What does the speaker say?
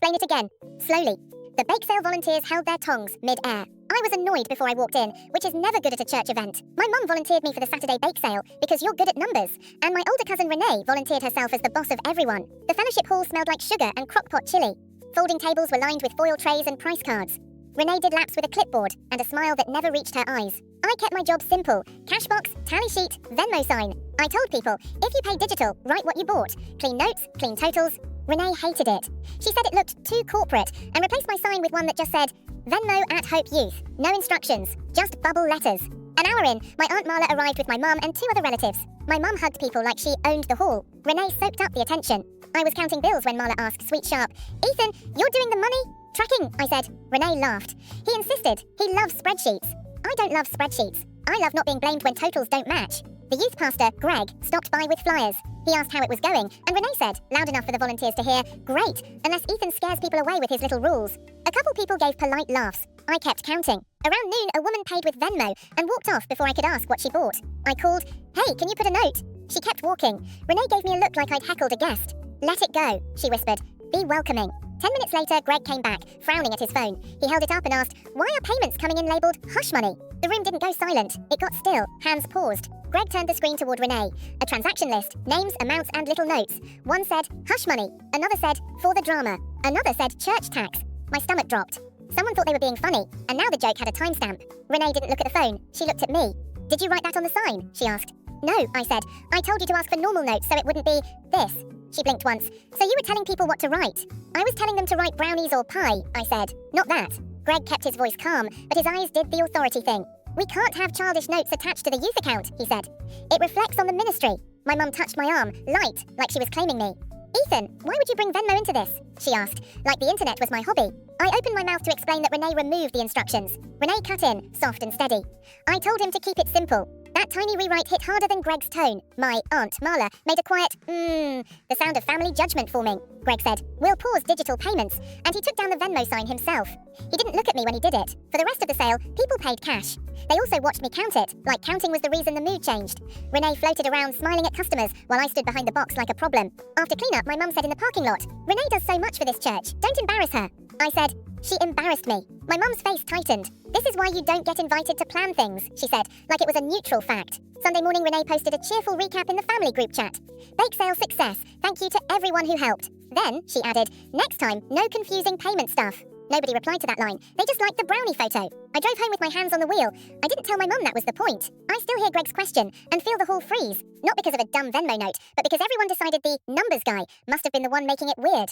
explain it again. Slowly. The bake sale volunteers held their tongs mid-air. I was annoyed before I walked in, which is never good at a church event. My mum volunteered me for the Saturday bake sale because you're good at numbers, and my older cousin Renee volunteered herself as the boss of everyone. The fellowship hall smelled like sugar and crock-pot chili. Folding tables were lined with foil trays and price cards. Renee did laps with a clipboard and a smile that never reached her eyes. I kept my job simple. Cash box, tally sheet, Venmo sign. I told people, if you pay digital, write what you bought. Clean notes, clean totals. Renee hated it. She said it looked too corporate and replaced my sign with one that just said, Venmo at Hope Youth. No instructions, just bubble letters. An hour in, my Aunt Marla arrived with my mum and 2 other relatives. My mum hugged people like she owned the hall. Renee soaked up the attention. I was counting bills when Marla asked, sweet sharp, Ethan, you're doing the money? Tracking, I said. Renee laughed. He insisted. He loves spreadsheets. I don't love spreadsheets. I love not being blamed when totals don't match. The youth pastor, Greg, stopped by with flyers. He asked how it was going, and Renee said, loud enough for the volunteers to hear, great, unless Ethan scares people away with his little rules. A couple people gave polite laughs. I kept counting. Around noon, a woman paid with Venmo and walked off before I could ask what she bought. I called, hey, can you put a note? She kept walking. Renee gave me a look like I'd heckled a guest. Let it go, she whispered. Be welcoming. 10 minutes later, Greg came back, frowning at his phone. He held it up and asked, why are payments coming in labelled hush money? The room didn't go silent. It got still. Hands paused. Greg turned the screen toward Renee. A transaction list, names, amounts, and little notes. One said, hush money. Another said, for the drama. Another said, church tax. My stomach dropped. Someone thought they were being funny, and now the joke had a timestamp. Renee didn't look at the phone. She looked at me. Did you write that on the sign? She asked. No, I said. I told you to ask for normal notes so it wouldn't be this. She blinked once. So you were telling people what to write? I was telling them to write brownies or pie, I said. Not that. Greg kept his voice calm, but his eyes did the authority thing. We can't have childish notes attached to the youth account, he said. It reflects on the ministry. My mum touched my arm, light, like she was claiming me. Ethan, why would you bring Venmo into this? She asked, like the internet was my hobby. I opened my mouth to explain that Renee removed the instructions. Renee cut in, soft and steady. I told him to keep it simple. That tiny rewrite hit harder than Greg's tone. My Aunt Marla made a quiet, the sound of family judgment forming. Greg said, we'll pause digital payments, and he took down the Venmo sign himself. He didn't look at me when he did it. For the rest of the sale, people paid cash. They also watched me count it, like counting was the reason the mood changed. Renee floated around smiling at customers while I stood behind the box like a problem. After cleanup, my mum said in the parking lot, Renee does so much for this church, don't embarrass her. I said, she embarrassed me. My mum's face tightened. This is why you don't get invited to plan things, she said, like it was a neutral fact. Sunday morning, Renee posted a cheerful recap in the family group chat. Bake sale success. Thank you to everyone who helped. Then, she added, next time, no confusing payment stuff. Nobody replied to that line. They just liked the brownie photo. I drove home with my hands on the wheel. I didn't tell my mum that was the point. I still hear Greg's question and feel the hall freeze. Not because of a dumb Venmo note, but because everyone decided the numbers guy must have been the one making it weird.